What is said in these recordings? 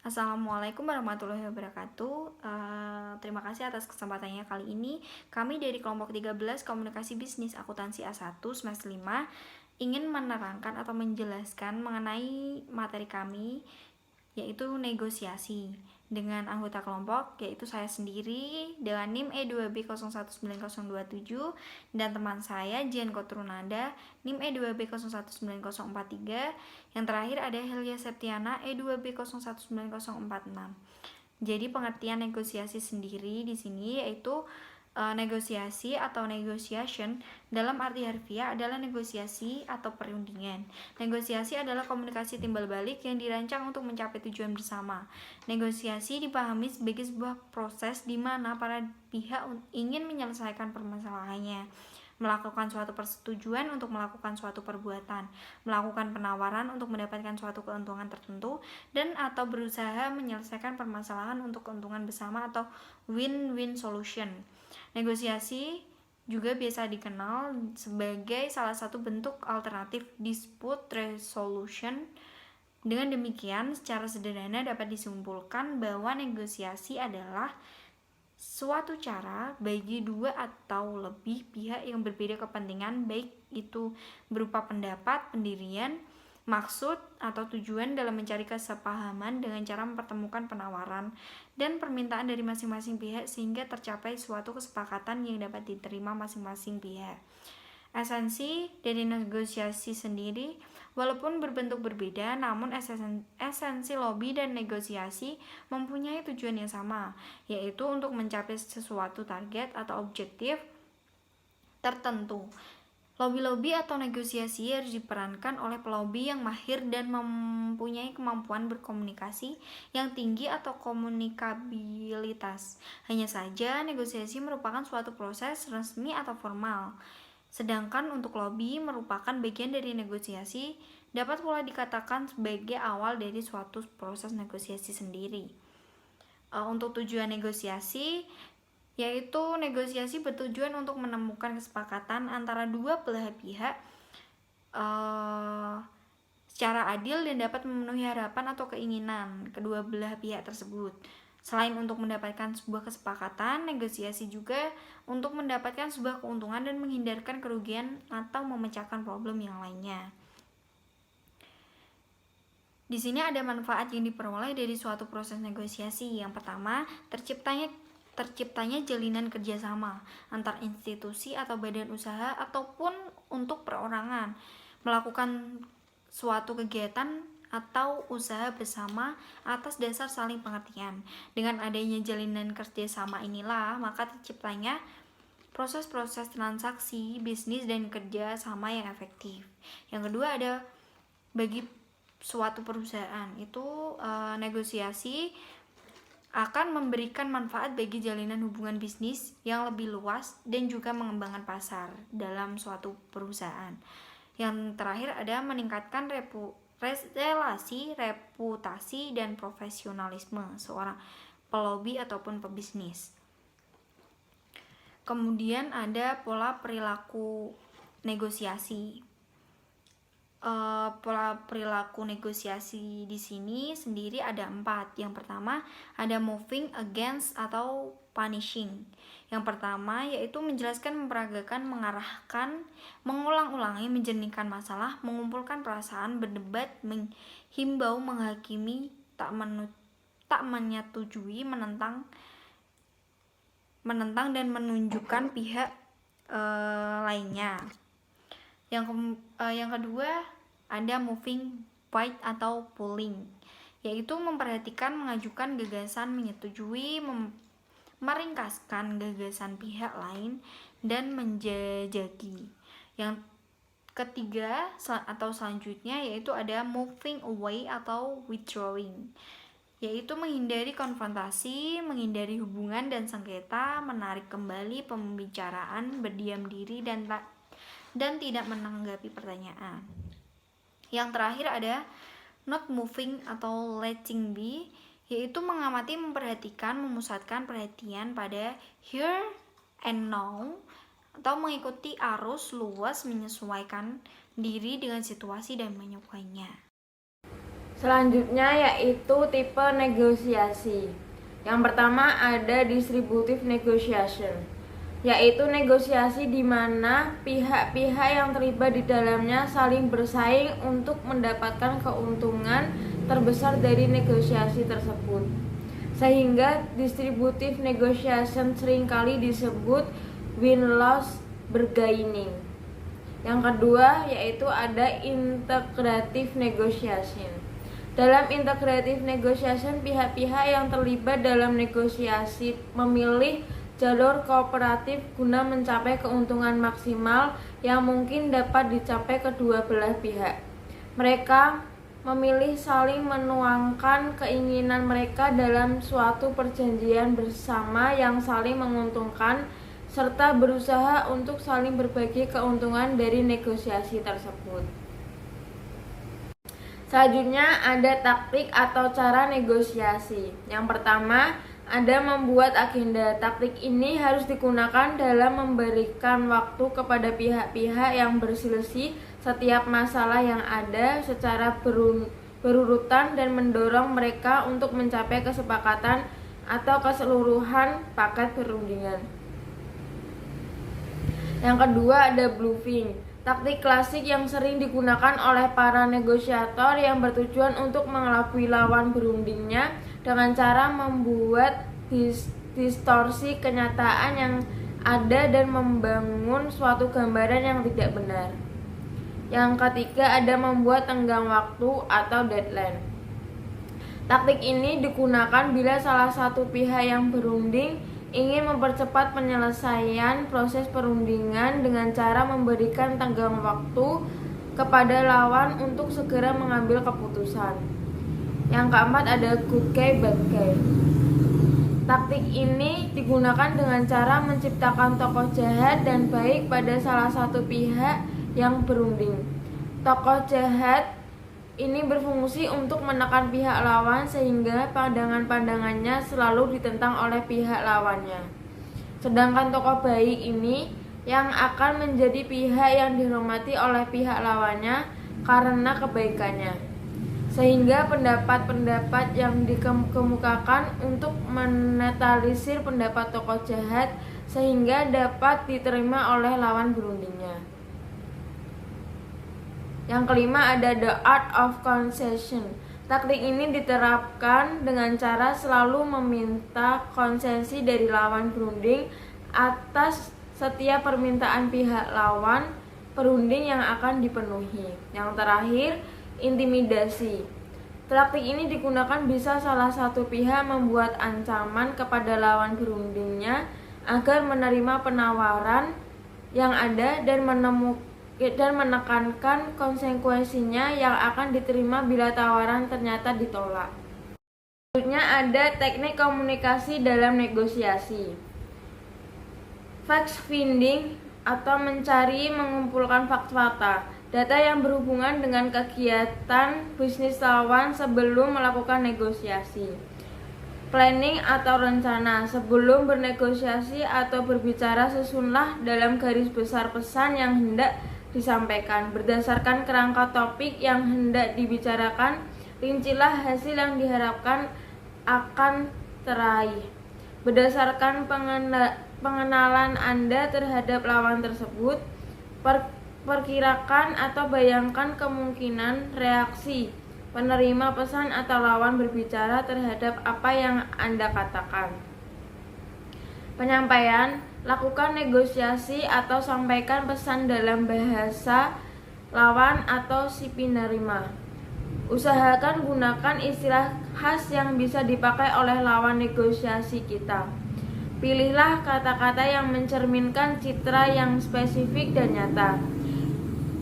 Assalamualaikum warahmatullahi wabarakatuh. Terima kasih atas kesempatannya kali ini. Kami dari kelompok 13 Komunikasi Bisnis Akuntansi A1 semester 5 ingin menerangkan atau menjelaskan mengenai materi kami, yaitu negosiasi dengan anggota kelompok, yaitu saya sendiri dengan NIM E2B019027 dan teman saya Jian Kotrunanda NIM E2B019043. Yang terakhir ada Helia Septiana E2B019046. Jadi pengertian negosiasi sendiri di sini yaitu negosiasi atau negotiation dalam arti harfiah adalah negosiasi atau perundingan. Negosiasi adalah komunikasi timbal balik yang dirancang untuk mencapai tujuan bersama. Negosiasi dipahami sebagai sebuah proses di mana para pihak ingin menyelesaikan permasalahannya, melakukan suatu persetujuan untuk melakukan suatu perbuatan, melakukan penawaran untuk mendapatkan suatu keuntungan tertentu, dan atau berusaha menyelesaikan permasalahan untuk keuntungan bersama atau win-win solution. Negosiasi juga biasa dikenal sebagai salah satu bentuk alternatif dispute resolution. Dengan demikian, secara sederhana dapat disimpulkan bahwa negosiasi adalah suatu cara bagi dua atau lebih pihak yang berbeda kepentingan, baik itu berupa pendapat, pendirian, maksud, atau tujuan dalam mencari kesepahaman dengan cara mempertemukan penawaran dan permintaan dari masing-masing pihak sehingga tercapai suatu kesepakatan yang dapat diterima masing-masing pihak. Esensi dari negosiasi sendiri, walaupun berbentuk berbeda, namun esensi lobby dan negosiasi mempunyai tujuan yang sama, yaitu untuk mencapai sesuatu target atau objektif tertentu. Lobby atau negosiasi harus diperankan oleh pelobi yang mahir dan mempunyai kemampuan berkomunikasi yang tinggi atau komunikabilitas. Hanya saja, negosiasi merupakan suatu proses resmi atau formal. Sedangkan untuk lobby merupakan bagian dari negosiasi, dapat pula dikatakan sebagai awal dari suatu proses negosiasi sendiri. Untuk tujuan negosiasi, yaitu negosiasi bertujuan untuk menemukan kesepakatan antara dua belah pihak secara adil dan dapat memenuhi harapan atau keinginan kedua belah pihak tersebut. Selain untuk mendapatkan sebuah kesepakatan, negosiasi juga untuk mendapatkan sebuah keuntungan dan menghindarkan kerugian atau memecahkan problem yang lainnya. Di sini ada manfaat yang diperoleh dari suatu proses negosiasi. Yang pertama, terciptanya jalinan kerjasama antar institusi atau badan usaha ataupun untuk perorangan melakukan suatu kegiatan atau usaha bersama atas dasar saling pengertian. Dengan adanya jalinan kerjasama inilah maka terciptanya proses-proses transaksi, bisnis, dan kerja sama yang efektif. Yang kedua ada bagi suatu perusahaan itu negosiasi akan memberikan manfaat bagi jalinan hubungan bisnis yang lebih luas dan juga mengembangkan pasar dalam suatu perusahaan. Yang terakhir ada meningkatkan relasi, reputasi, dan profesionalisme seorang pelobi ataupun pebisnis. Kemudian ada pola perilaku negosiasi. Pola perilaku negosiasi di sini sendiri ada 4. Yang pertama ada moving against atau punishing. Yang pertama yaitu menjelaskan, memperagakan, mengarahkan, mengulang-ulangi, menjernihkan masalah, mengumpulkan perasaan, berdebat, menghimbau, menghakimi, tak menyetujui, menentang dan menunjukkan pihak lainnya. Yang kedua ada moving fight atau pulling, yaitu memperhatikan, mengajukan gagasan, menyetujui, meringkaskan gagasan pihak lain, dan menjajaki. Yang ketiga atau selanjutnya yaitu ada moving away atau withdrawing, yaitu menghindari konfrontasi, menghindari hubungan dan sengketa, menarik kembali pembicaraan, berdiam diri, dan tidak menanggapi pertanyaan. Yang terakhir ada not moving atau letting be, yaitu mengamati, memperhatikan, memusatkan perhatian pada here and now atau mengikuti arus luas, menyesuaikan diri dengan situasi dan menyukainya. Selanjutnya yaitu tipe negosiasi. Yang pertama ada distributive negotiation, yaitu negosiasi di mana pihak-pihak yang terlibat di dalamnya saling bersaing untuk mendapatkan keuntungan terbesar dari negosiasi tersebut. Sehingga distributive negotiation seringkali disebut win-loss bargaining. Yang kedua yaitu ada integrative negotiation. Dalam integrative negotiation, pihak-pihak yang terlibat dalam negosiasi memilih jalur kooperatif guna mencapai keuntungan maksimal yang mungkin dapat dicapai kedua belah pihak. Mereka memilih saling menuangkan keinginan mereka dalam suatu perjanjian bersama yang saling menguntungkan, serta berusaha untuk saling berbagi keuntungan dari negosiasi tersebut. Selanjutnya ada taktik atau cara negosiasi. Yang pertama ada membuat agenda. Taktik ini harus digunakan dalam memberikan waktu kepada pihak-pihak yang berselisih setiap masalah yang ada secara berurutan dan mendorong mereka untuk mencapai kesepakatan atau keseluruhan paket perundingan. Yang kedua ada bluffing. Taktik klasik yang sering digunakan oleh para negosiator yang bertujuan untuk mengelabui lawan berundingnya dengan cara membuat distorsi kenyataan yang ada dan membangun suatu gambaran yang tidak benar. Yang ketiga ada membuat tenggang waktu atau deadline. Taktik ini digunakan bila salah satu pihak yang berunding ingin mempercepat penyelesaian proses perundingan dengan cara memberikan tenggang waktu kepada lawan untuk segera mengambil keputusan. Yang keempat ada good guy bad guy. Taktik ini digunakan dengan cara menciptakan tokoh jahat dan baik pada salah satu pihak yang berunding. Tokoh jahat ini berfungsi untuk menekan pihak lawan sehingga pandangan-pandangannya selalu ditentang oleh pihak lawannya. Sedangkan tokoh baik ini yang akan menjadi pihak yang dihormati oleh pihak lawannya karena kebaikannya. Sehingga pendapat-pendapat yang dikemukakan untuk menetralisir pendapat tokoh jahat sehingga dapat diterima oleh lawan berundingnya. Yang kelima ada the art of concession. Taktik ini diterapkan dengan cara selalu meminta konsesi dari lawan berunding atas setiap permintaan pihak lawan berunding yang akan dipenuhi. Yang terakhir, intimidasi. Taktik ini digunakan bisa salah satu pihak membuat ancaman kepada lawan berundingnya agar menerima penawaran yang ada dan menekankan konsekuensinya yang akan diterima bila tawaran ternyata ditolak. Selanjutnya ada teknik komunikasi dalam negosiasi. Fact finding atau mencari mengumpulkan fakta, data yang berhubungan dengan kegiatan bisnis lawan sebelum melakukan negosiasi. Planning atau rencana. Sebelum bernegosiasi atau berbicara, susunlah dalam garis besar pesan yang hendak disampaikan. Berdasarkan kerangka topik yang hendak dibicarakan, rincilah hasil yang diharapkan akan teraih. Berdasarkan pengenalan Anda terhadap lawan tersebut, perkirakan atau bayangkan kemungkinan reaksi penerima pesan atau lawan berbicara terhadap apa yang Anda katakan. Penyampaian. Lakukan negosiasi atau sampaikan pesan dalam bahasa lawan atau si penerima. Usahakan gunakan istilah khas yang bisa dipakai oleh lawan negosiasi kita. Pilihlah kata-kata yang mencerminkan citra yang spesifik dan nyata.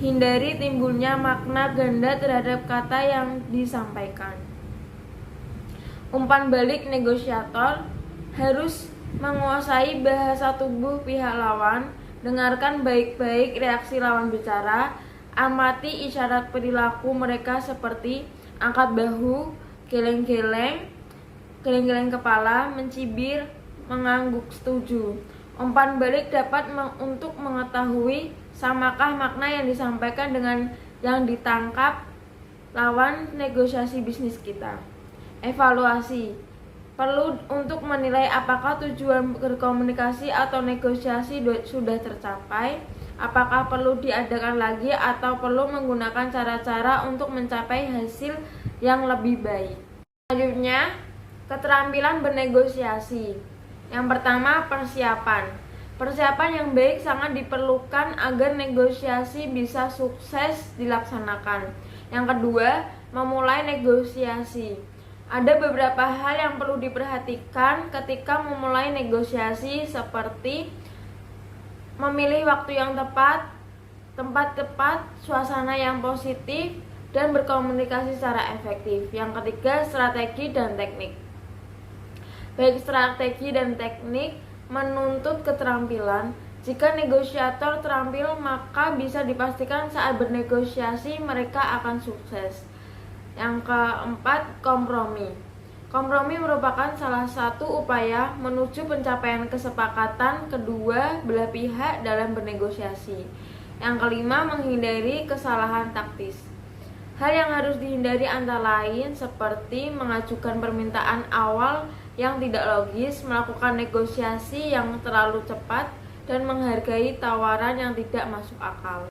Hindari timbulnya makna ganda terhadap kata yang disampaikan. Umpan balik negosiator harus menguasai bahasa tubuh pihak lawan, dengarkan baik-baik reaksi lawan bicara, amati isyarat perilaku mereka seperti angkat bahu, geleng-geleng kepala, mencibir, mengangguk setuju. Umpan balik dapat untuk mengetahui samakah makna yang disampaikan dengan yang ditangkap lawan negosiasi bisnis kita. Evaluasi perlu untuk menilai apakah tujuan berkomunikasi atau negosiasi sudah tercapai, apakah perlu diadakan lagi atau perlu menggunakan cara-cara untuk mencapai hasil yang lebih baik. Selanjutnya, keterampilan bernegosiasi. Yang pertama, persiapan. Persiapan yang baik sangat diperlukan agar negosiasi bisa sukses dilaksanakan. Yang kedua, memulai negosiasi. Ada beberapa hal yang perlu diperhatikan ketika memulai negosiasi, seperti memilih waktu yang tepat, tempat tepat, suasana yang positif, dan berkomunikasi secara efektif. Yang ketiga, strategi dan teknik. Baik strategi dan teknik menuntut keterampilan. Jika negosiator terampil, maka bisa dipastikan saat bernegosiasi mereka akan sukses. Yang keempat, kompromi. Kompromi merupakan salah satu upaya menuju pencapaian kesepakatan kedua belah pihak dalam bernegosiasi. Yang kelima, menghindari kesalahan taktis. Hal yang harus dihindari antara lain seperti mengajukan permintaan awal yang tidak logis, melakukan negosiasi yang terlalu cepat, dan menghargai tawaran yang tidak masuk akal.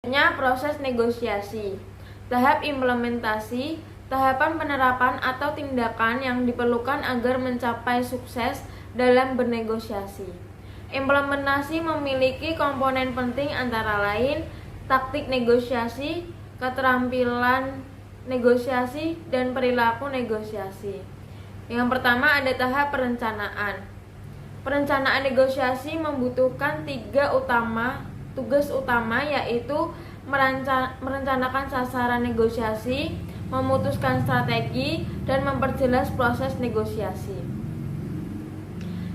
Selanjutnya, proses negosiasi. Tahap implementasi, tahapan penerapan atau tindakan yang diperlukan agar mencapai sukses dalam bernegosiasi. Implementasi memiliki komponen penting antara lain taktik negosiasi, keterampilan negosiasi, dan perilaku negosiasi. Yang pertama ada tahap perencanaan. Perencanaan negosiasi membutuhkan tugas utama, yaitu merencanakan sasaran negosiasi, memutuskan strategi, dan memperjelas proses negosiasi.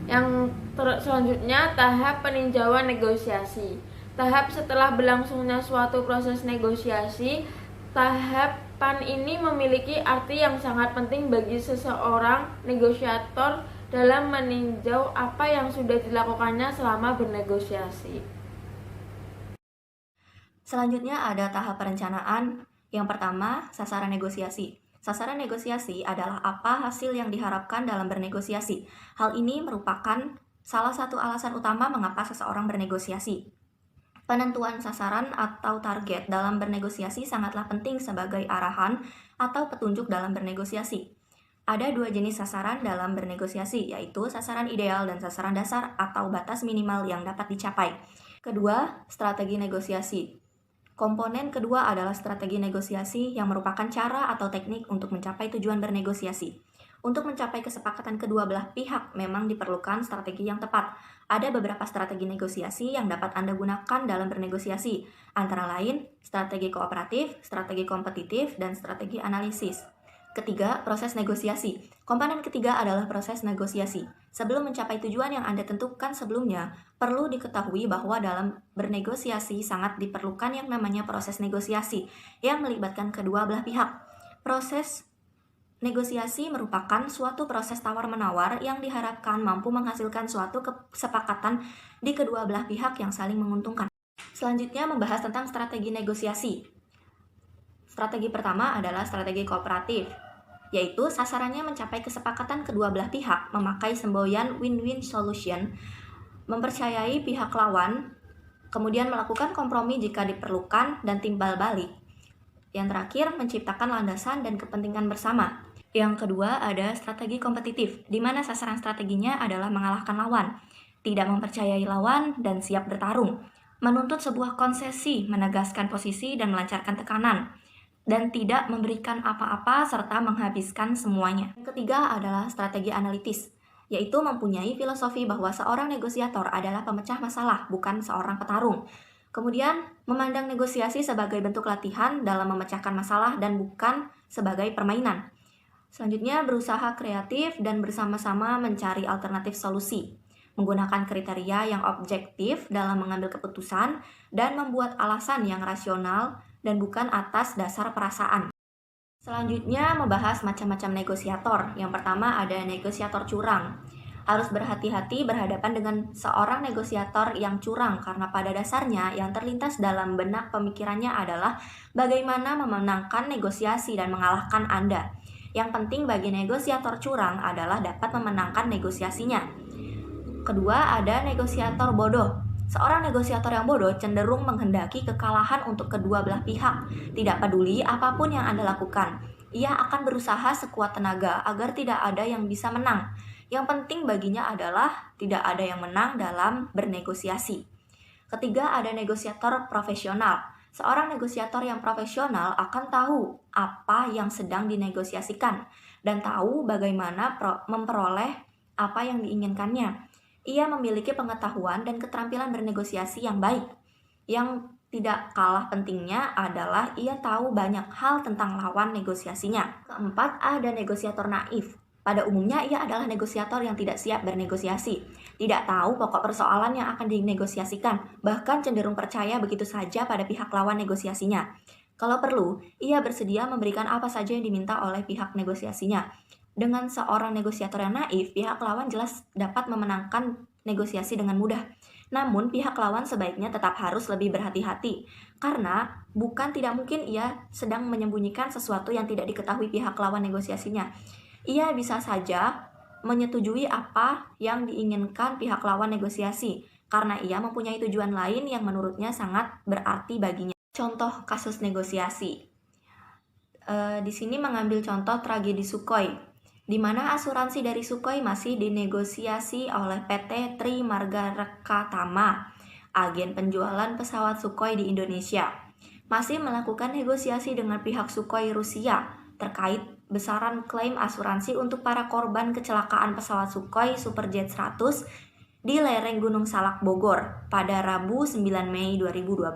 Yang selanjutnya, tahap peninjauan negosiasi. Tahap setelah berlangsungnya suatu proses negosiasi, tahapan ini memiliki arti yang sangat penting bagi seseorang negosiator dalam meninjau apa yang sudah dilakukannya selama bernegosiasi. Selanjutnya ada tahap perencanaan. Yang pertama, sasaran negosiasi. Sasaran negosiasi adalah apa hasil yang diharapkan dalam bernegosiasi. Hal ini merupakan salah satu alasan utama mengapa seseorang bernegosiasi. Penentuan sasaran atau target dalam bernegosiasi sangatlah penting sebagai arahan atau petunjuk dalam bernegosiasi. Ada dua jenis sasaran dalam bernegosiasi, yaitu sasaran ideal dan sasaran dasar atau batas minimal yang dapat dicapai. Kedua, strategi negosiasi. Komponen kedua adalah strategi negosiasi yang merupakan cara atau teknik untuk mencapai tujuan bernegosiasi. Untuk mencapai kesepakatan kedua belah pihak memang diperlukan strategi yang tepat. Ada beberapa strategi negosiasi yang dapat Anda gunakan dalam bernegosiasi, antara lain strategi kooperatif, strategi kompetitif, dan strategi analisis. Ketiga, proses negosiasi. Komponen ketiga adalah proses negosiasi. Sebelum mencapai tujuan yang Anda tentukan sebelumnya, perlu diketahui bahwa dalam bernegosiasi sangat diperlukan yang namanya proses negosiasi yang melibatkan kedua belah pihak. Proses negosiasi merupakan suatu proses tawar-menawar yang diharapkan mampu menghasilkan suatu kesepakatan di kedua belah pihak yang saling menguntungkan. Selanjutnya membahas tentang strategi negosiasi. Strategi pertama adalah strategi kooperatif, yaitu sasarannya mencapai kesepakatan kedua belah pihak, memakai semboyan win-win solution, mempercayai pihak lawan, kemudian melakukan kompromi jika diperlukan, dan timbal balik. Yang terakhir, menciptakan landasan dan kepentingan bersama. Yang kedua ada strategi kompetitif, di mana sasaran strateginya adalah mengalahkan lawan, tidak mempercayai lawan, dan siap bertarung. Menuntut sebuah konsesi, menegaskan posisi dan melancarkan tekanan, dan tidak memberikan apa-apa serta menghabiskan semuanya. Yang ketiga adalah strategi analitis, yaitu mempunyai filosofi bahwa seorang negosiator adalah pemecah masalah, bukan seorang petarung. Kemudian, memandang negosiasi sebagai bentuk latihan dalam memecahkan masalah dan bukan sebagai permainan. Selanjutnya, berusaha kreatif dan bersama-sama mencari alternatif solusi, menggunakan kriteria yang objektif dalam mengambil keputusan dan membuat alasan yang rasional dan bukan atas dasar perasaan. Selanjutnya membahas macam-macam negosiator. Yang pertama ada negosiator curang. harus berhati-hati berhadapan dengan seorang negosiator yang curang karena pada dasarnya yang terlintas dalam benak pemikirannya adalah bagaimana memenangkan negosiasi dan mengalahkan Anda. Yang penting bagi negosiator curang adalah dapat memenangkan negosiasinya. Kedua, ada negosiator bodoh. Seorang negosiator yang bodoh cenderung menghendaki kekalahan untuk kedua belah pihak. Tidak peduli apapun yang Anda lakukan, ia akan berusaha sekuat tenaga agar tidak ada yang bisa menang. Yang penting baginya adalah tidak ada yang menang dalam bernegosiasi. Ketiga, ada negosiator profesional. Seorang negosiator yang profesional akan tahu apa yang sedang dinegosiasikan dan tahu bagaimana memperoleh apa yang diinginkannya. Ia memiliki pengetahuan dan keterampilan bernegosiasi yang baik. Yang tidak kalah pentingnya adalah ia tahu banyak hal tentang lawan negosiasinya. Keempat, ada negosiator naif. Pada umumnya ia adalah negosiator yang tidak siap bernegosiasi, tidak tahu pokok persoalan yang akan dinegosiasikan, bahkan cenderung percaya begitu saja pada pihak lawan negosiasinya. Kalau perlu, ia bersedia memberikan apa saja yang diminta oleh pihak negosiasinya. Dengan seorang negosiator yang naif, pihak lawan jelas dapat memenangkan negosiasi dengan mudah. Namun, pihak lawan sebaiknya tetap harus lebih berhati-hati, karena bukan tidak mungkin ia sedang menyembunyikan sesuatu yang tidak diketahui pihak lawan negosiasinya. Ia bisa saja menyetujui apa yang diinginkan pihak lawan negosiasi, karena ia mempunyai tujuan lain yang menurutnya sangat berarti baginya. Contoh kasus negosiasi. Di sini mengambil contoh tragedi Sukhoi, di mana asuransi dari Sukhoi masih dinegosiasi oleh PT Trimarga Tama, agen penjualan pesawat Sukhoi di Indonesia. Masih melakukan negosiasi dengan pihak Sukhoi Rusia terkait besaran klaim asuransi untuk para korban kecelakaan pesawat Sukhoi Superjet 100 di lereng Gunung Salak Bogor pada Rabu 9 Mei 2012.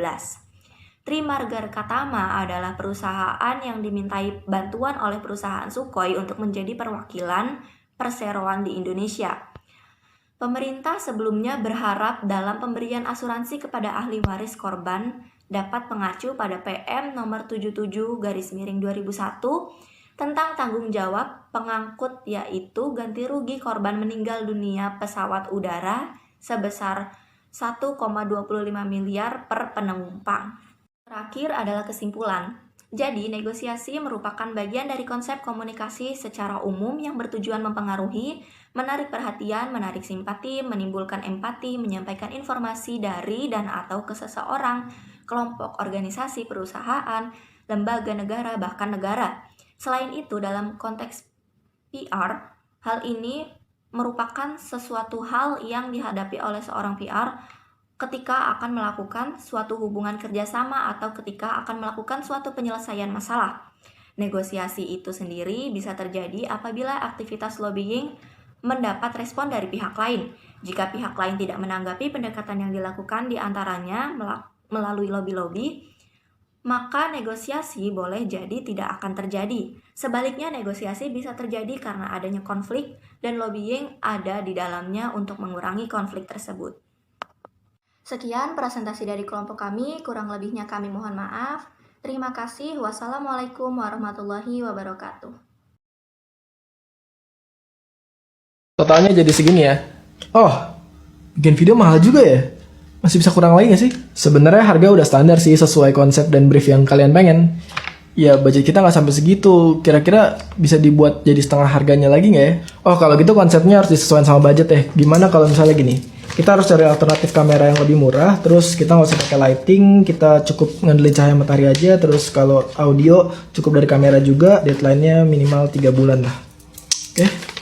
Trimarga Tama adalah perusahaan yang dimintai bantuan oleh perusahaan Sukhoi untuk menjadi perwakilan perseroan di Indonesia. Pemerintah sebelumnya berharap dalam pemberian asuransi kepada ahli waris korban dapat mengacu pada PM nomor 77/2001 tentang tanggung jawab pengangkut, yaitu ganti rugi korban meninggal dunia pesawat udara sebesar 1,25 miliar per penumpang. Terakhir adalah kesimpulan. Jadi, negosiasi merupakan bagian dari konsep komunikasi secara umum yang bertujuan mempengaruhi, menarik perhatian, menarik simpati, menimbulkan empati, menyampaikan informasi dari dan atau ke seseorang, kelompok, organisasi, perusahaan, lembaga negara, bahkan negara. Selain itu, dalam konteks PR, hal ini merupakan sesuatu hal yang dihadapi oleh seorang PR ketika akan melakukan suatu hubungan kerjasama atau ketika akan melakukan suatu penyelesaian masalah. Negosiasi itu sendiri bisa terjadi apabila aktivitas lobbying mendapat respon dari pihak lain. Jika pihak lain tidak menanggapi pendekatan yang dilakukan di antaranya melalui lobby-lobby, maka negosiasi boleh jadi tidak akan terjadi. Sebaliknya, negosiasi bisa terjadi karena adanya konflik dan lobbying ada di dalamnya untuk mengurangi konflik tersebut. Sekian presentasi dari kelompok kami, kurang lebihnya kami mohon maaf. Terima kasih. Wassalamualaikum warahmatullahi wabarakatuh. Totalnya jadi segini ya. Oh, bikin video mahal juga ya? Masih bisa kurang lagi gak sih? Sebenarnya harga udah standar sih sesuai konsep dan brief yang kalian pengen. Ya budget kita nggak sampai segitu. Kira-kira bisa dibuat jadi setengah harganya lagi nggak ya? Oh kalau gitu konsepnya harus disesuaikan sama budget ya. Gimana kalau misalnya gini? Kita harus cari alternatif kamera yang lebih murah. Terus kita nggak usah pakai lighting. Kita cukup ngandelin cahaya matahari aja. Terus kalau audio cukup dari kamera juga. Deadline-nya minimal 3 bulan lah. Oke?